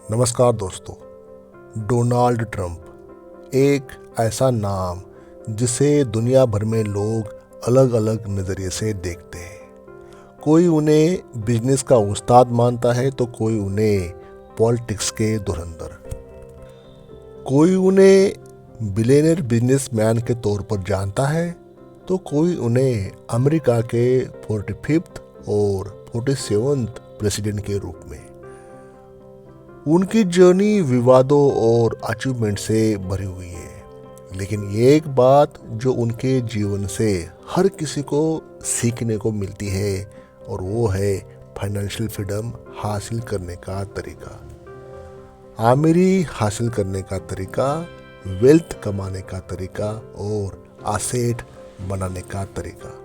नमस्कार दोस्तों। Donald Trump एक ऐसा नाम जिसे दुनिया भर में लोग अलग अलग नज़रिए से देखते हैं। कोई उन्हें बिजनेस का उस्ताद मानता है तो कोई उन्हें पॉलिटिक्स के धुरंधर, कोई उन्हें बिलियनर बिजनेसमैन के तौर पर जानता है तो कोई उन्हें अमेरिका के 45th और 47th प्रेसिडेंट के रूप में। उनकी जर्नी विवादों और अचीवमेंट से भरी हुई है, लेकिन ये एक बात जो उनके जीवन से हर किसी को सीखने को मिलती है और वो है फाइनेंशियल फ्रीडम हासिल करने का तरीका, आमदनी हासिल करने का तरीका, वेल्थ कमाने का तरीका और एसेट बनाने का तरीका।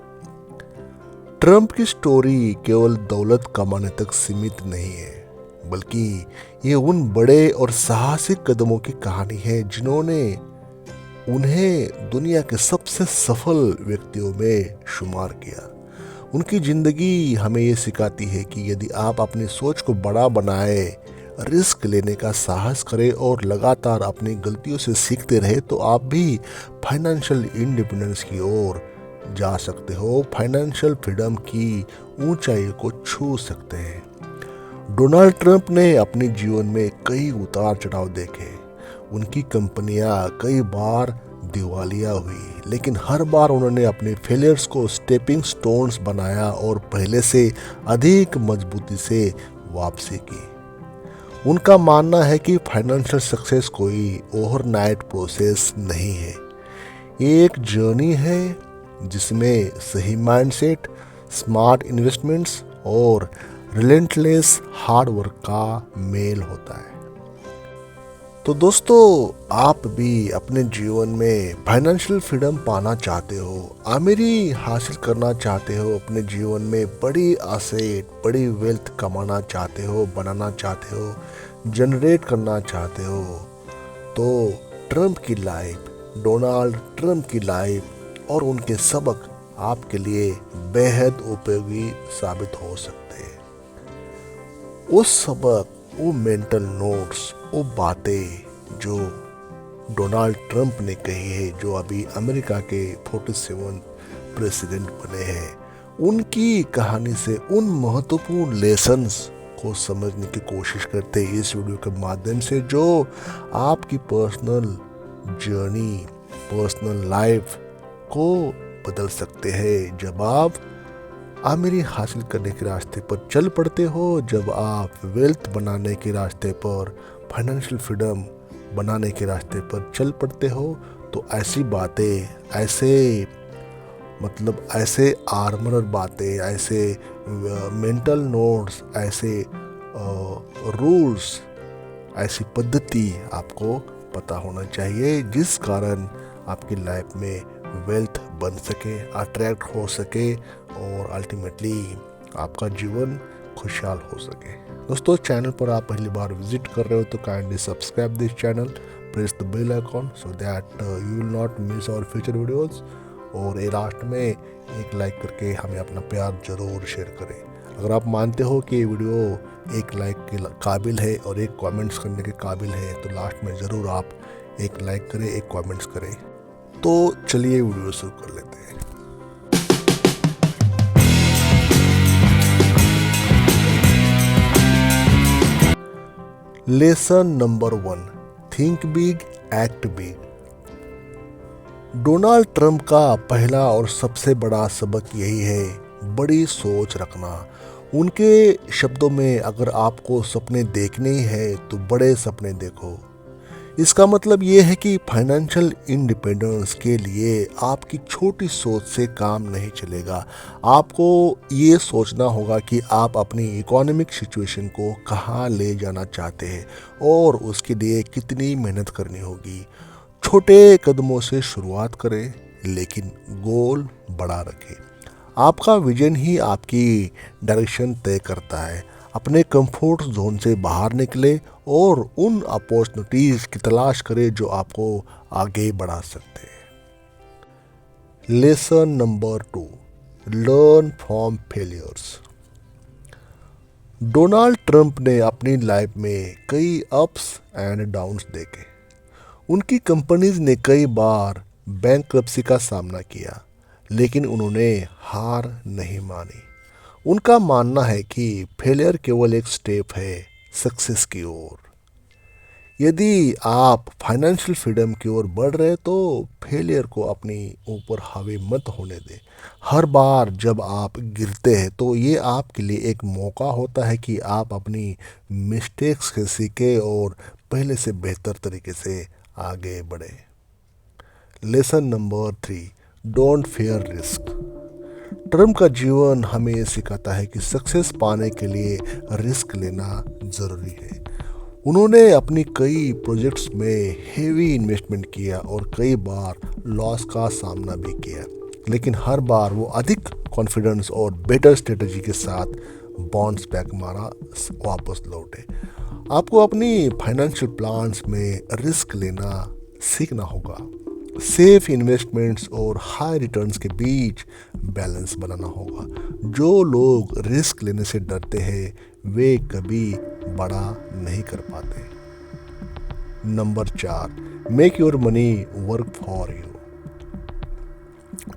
ट्रंप की स्टोरी केवल दौलत कमाने तक सीमित नहीं है, बल्कि ये उन बड़े और साहसिक कदमों की कहानी है जिन्होंने उन्हें दुनिया के सबसे सफल व्यक्तियों में शुमार किया। उनकी जिंदगी हमें ये सिखाती है कि यदि आप अपनी सोच को बड़ा बनाए, रिस्क लेने का साहस करें और लगातार अपनी गलतियों से सीखते रहे तो आप भी फाइनेंशियल इंडिपेंडेंस की ओर जा सकते हो, फाइनेंशियल फ्रीडम की ऊंचाई को छू सकते हैं। डोनाल्ड ट्रंप ने अपने जीवन में कई उतार चढ़ाव देखे। उनकी कंपनियां कई बार दिवालिया हुई, लेकिन हर बार उन्होंने अपने फेलियर्स को स्टेपिंग स्टोन्स बनाया और पहले से अधिक मजबूती से वापसी की। उनका मानना है कि फाइनेंशियल सक्सेस कोई ओवरनाइट प्रोसेस नहीं है, ये एक जर्नी है जिसमें सही माइंडसेट, स्मार्ट इन्वेस्टमेंट्स और रिलेंटलेस हार्ड वर्क का मेल होता है। तो दोस्तों, आप भी अपने जीवन में फाइनेंशियल फ्रीडम पाना चाहते हो, आमदनी हासिल करना चाहते हो, अपने जीवन में बड़ी एसेट, बड़ी वेल्थ कमाना चाहते हो, बनाना चाहते हो, जनरेट करना चाहते हो, तो ट्रंप की लाइफ, डोनाल्ड ट्रंप की लाइफ और उनके सबक आपके लिए बेहद उपयोगी साबित हो सकते हैं। वो सबक, वो मेंटल नोट्स, वो बातें जो डोनाल्ड ट्रंप ने कही है, जो अभी अमेरिका के 47 प्रेसिडेंट बने हैं, उनकी कहानी से उन महत्वपूर्ण लेसन्स को समझने की कोशिश करते हैं इस वीडियो के माध्यम से, जो आपकी पर्सनल जर्नी, पर्सनल लाइफ को बदल सकते हैं। जब आप आमदनी हासिल करने के रास्ते पर चल पड़ते हो, जब आप वेल्थ बनाने के रास्ते पर, फाइनेंशियल फ्रीडम बनाने के रास्ते पर चल पड़ते हो, तो ऐसी बातें, ऐसे आर्मर बातें, ऐसे मेंटल नोट्स, ऐसे रूल्स, ऐसी पद्धति आपको पता होना चाहिए जिस कारण आपकी लाइफ में वेल्थ बन सके, अट्रैक्ट हो सके और अल्टीमेटली आपका जीवन खुशहाल हो सके। दोस्तों, चैनल पर आप पहली बार विजिट कर रहे हो तो kindly subscribe this channel, press the bell icon so that you will not miss our future videos. और ये लास्ट में एक लाइक करके हमें अपना प्यार जरूर शेयर करें। अगर आप मानते हो कि ये वीडियो एक लाइक के काबिल है और एक कमेंट्स करने के काबिल है तो लास्ट में ज़रूर आप एक लाइक करें, एक कमेंट्स करें। तो चलिए वीडियो शुरू कर लेते हैं। Lesson number 1, think big, act big. Donald Trump का पहला और सबसे बड़ा सबक यही है, बड़ी सोच रखना। उनके शब्दों में, अगर आपको सपने देखने ही है तो बड़े सपने देखो। इसका मतलब ये है कि फाइनेंशियल इंडिपेंडेंस के लिए आपकी छोटी सोच से काम नहीं चलेगा। आपको ये सोचना होगा कि आप अपनी इकोनॉमिक सिचुएशन को कहाँ ले जाना चाहते हैं और उसके लिए कितनी मेहनत करनी होगी। छोटे कदमों से शुरुआत करें, लेकिन गोल बड़ा रखें। आपका विजन ही आपकी डायरेक्शन तय करता है। अपने कंफर्ट जोन से बाहर निकले और उन अपॉर्चुनिटीज़ की तलाश करें जो आपको आगे बढ़ा सकते हैं। Lesson number 2, learn from failures. Donald Trump ने अपनी लाइफ में कई अप्स एंड डाउन्स देखे। उनकी कंपनीज ने कई बार बैंकरप्सी का सामना किया, लेकिन उन्होंने हार नहीं मानी। उनका मानना है कि फेलियर केवल एक स्टेप है सक्सेस की ओर। यदि आप फाइनेंशियल फ्रीडम की ओर बढ़ रहे तो फेलियर को अपनी ऊपर हावी मत होने दें। हर बार जब आप गिरते हैं तो ये आपके लिए एक मौका होता है कि आप अपनी मिस्टेक्स से सीखें और पहले से बेहतर तरीके से आगे बढ़े। Lesson number 3, don't fear risk. Trump का जीवन हमें ये सिखाता है कि सक्सेस पाने के लिए रिस्क लेना ज़रूरी है। उन्होंने अपनी कई प्रोजेक्ट्स में हेवी इन्वेस्टमेंट किया और कई बार लॉस का सामना भी किया, लेकिन हर बार वो अधिक कॉन्फिडेंस और बेटर स्ट्रेटजी के साथ बॉन्ड्स बैक मारा वापस लौटे। आपको अपनी फाइनेंशियल प्लान्स में रिस्क लेना सीखना होगा। सेफ इन्वेस्टमेंट्स और हाई रिटर्न्स के बीच बैलेंस बनाना होगा। जो लोग रिस्क लेने से डरते हैं वे कभी बड़ा नहीं कर पाते। Number 4, make your money work for you.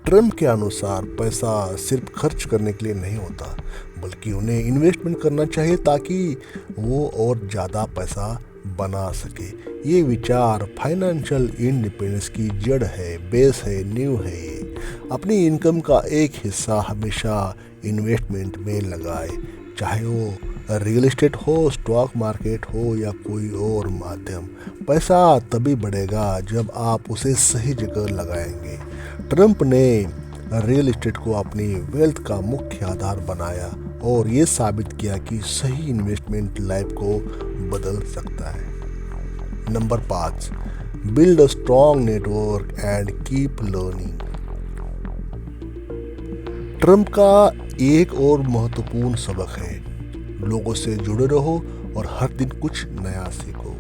Trump के अनुसार पैसा सिर्फ खर्च करने के लिए नहीं होता, बल्कि उन्हें इन्वेस्टमेंट करना चाहिए ताकि वो और ज़्यादा पैसा बना सके। ये विचार फाइनेंशियल इंडिपेंडेंस की जड़ है, बेस है, नींव है। ये अपनी इनकम का एक हिस्सा हमेशा इन्वेस्टमेंट में लगाए, चाहे वो रियल एस्टेट हो, स्टॉक मार्केट हो या कोई और माध्यम। पैसा तभी बढ़ेगा जब आप उसे सही जगह लगाएंगे। ट्रम्प ने रियल एस्टेट को अपनी वेल्थ का मुख्य आधार बनाया और ये साबित किया कि सही इन्वेस्टमेंट लाइफ को बदल सकता है। Number 5, build a strong network and keep learning. Trump का एक और महत्वपूर्ण सबक है, लोगों से जुड़े रहो और हर दिन कुछ नया सीखो।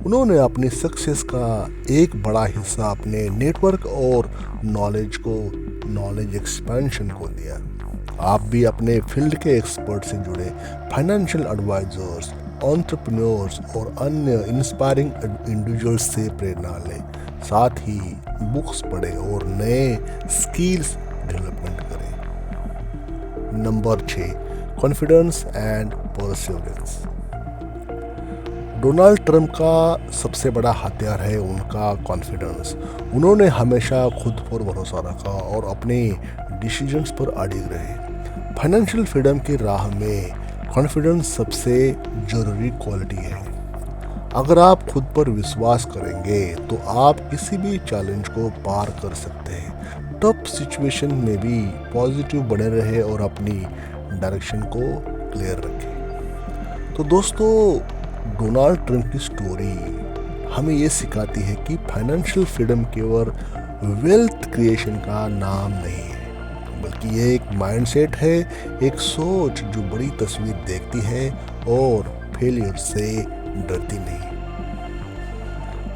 उन्होंने अपनी सक्सेस का एक बड़ा हिस्सा अपने नेटवर्क और नॉलेज एक्सपेंशन को दिया। आप भी अपने फील्ड के एक्सपर्ट से जुड़े, फाइनेंशियल एडवाइजर्स, एंटरप्रेन्योर्स और अन्य इंस्पायरिंग इंडिविजुअल्स से प्रेरणा लें। साथ ही बुक्स पढ़ें और नए स्किल्स डेवलपमेंट करें। Number 6, confidence and perseverance. Donald Trump का सबसे बड़ा हथियार है उनका कॉन्फिडेंस। उन्होंने हमेशा खुद पर भरोसा रखा और अपने डिसीजंस पर अड़िग रहे। फाइनेंशियल फ्रीडम की राह में कॉन्फिडेंस सबसे ज़रूरी क्वालिटी है। अगर आप खुद पर विश्वास करेंगे तो आप किसी भी चैलेंज को पार कर सकते हैं। टफ सिचुएशन में भी पॉजिटिव बने रहे और अपनी डायरेक्शन को क्लियर रखें। तो दोस्तों, डोनाल्ड ट्रम्प की स्टोरी हमें ये सिखाती है कि फाइनेंशियल फ्रीडम केवल वेल्थ क्रिएशन का नाम नहीं है, बल्कि ये एक माइंडसेट है, एक सोच जो बड़ी तस्वीर देखती है और फेलियर से डरती नहीं।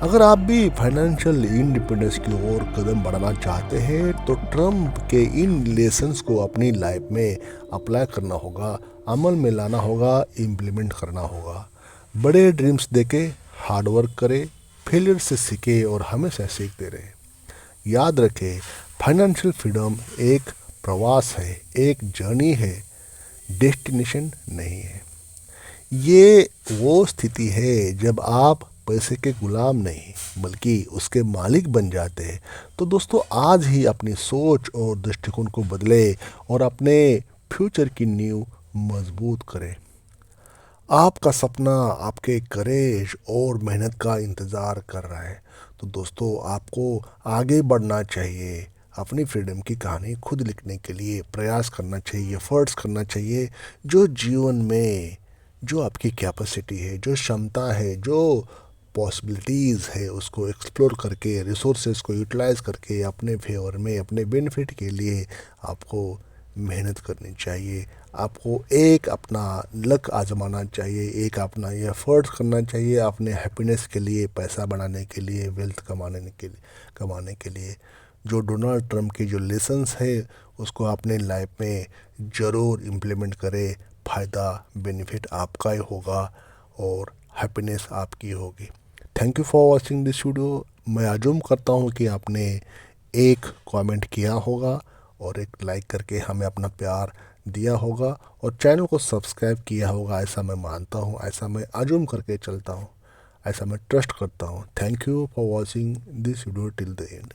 अगर आप भी फाइनेंशियल इंडिपेंडेंस की ओर कदम बढ़ाना चाहते हैं तो ट्रम्प के इन लेसन्स को अपनी लाइफ में अप्लाई करना होगा, अमल में लाना होगा, इम्प्लीमेंट करना होगा। बड़े ड्रीम्स देके हार्डवर्क करें, फेलियर से सीखे और हमेशा सीखते रहे। याद रखें, फाइनेंशियल फ्रीडम एक प्रवास है, एक जर्नी है, डेस्टिनेशन नहीं है। ये वो स्थिति है जब आप पैसे के गुलाम नहीं बल्कि उसके मालिक बन जाते हैं। तो दोस्तों, आज ही अपनी सोच और दृष्टिकोण को बदले और अपने फ्यूचर की नींव मजबूत करें। आपका सपना आपके करेज और मेहनत का इंतज़ार कर रहा है। तो दोस्तों, आपको आगे बढ़ना चाहिए, अपनी फ्रीडम की कहानी खुद लिखने के लिए प्रयास करना चाहिए, एफर्ट्स करना चाहिए। जो जीवन में जो आपकी कैपेसिटी है, जो क्षमता है, जो पॉसिबिलिटीज़ है, उसको एक्सप्लोर करके, रिसोर्सेज को यूटिलाइज करके अपने फेवर में, अपने बेनिफिट के लिए आपको मेहनत करनी चाहिए। आपको एक अपना लक आजमाना चाहिए, एक अपना ये एफर्ट्स करना चाहिए अपने हैप्पीनेस के लिए, पैसा बनाने के लिए, वेल्थ कमाने के लिए। जो डोनाल्ड ट्रम्प के जो लेसन्स है उसको अपने लाइफ में ज़रूर इम्प्लीमेंट करें, फ़ायदा बेनिफिट आपका ही होगा और हैप्पीनेस आपकी होगी। Thank you for watching this video. मैं अज्यूम करता हूँ कि आपने एक कमेंट किया होगा और एक लाइक करके हमें अपना प्यार दिया होगा और चैनल को सब्सक्राइब किया होगा, ऐसा मैं मानता हूँ, ऐसा मैं अज्यूम करके चलता हूँ, ऐसा मैं ट्रस्ट करता हूँ। Thank you for watching this video till the end.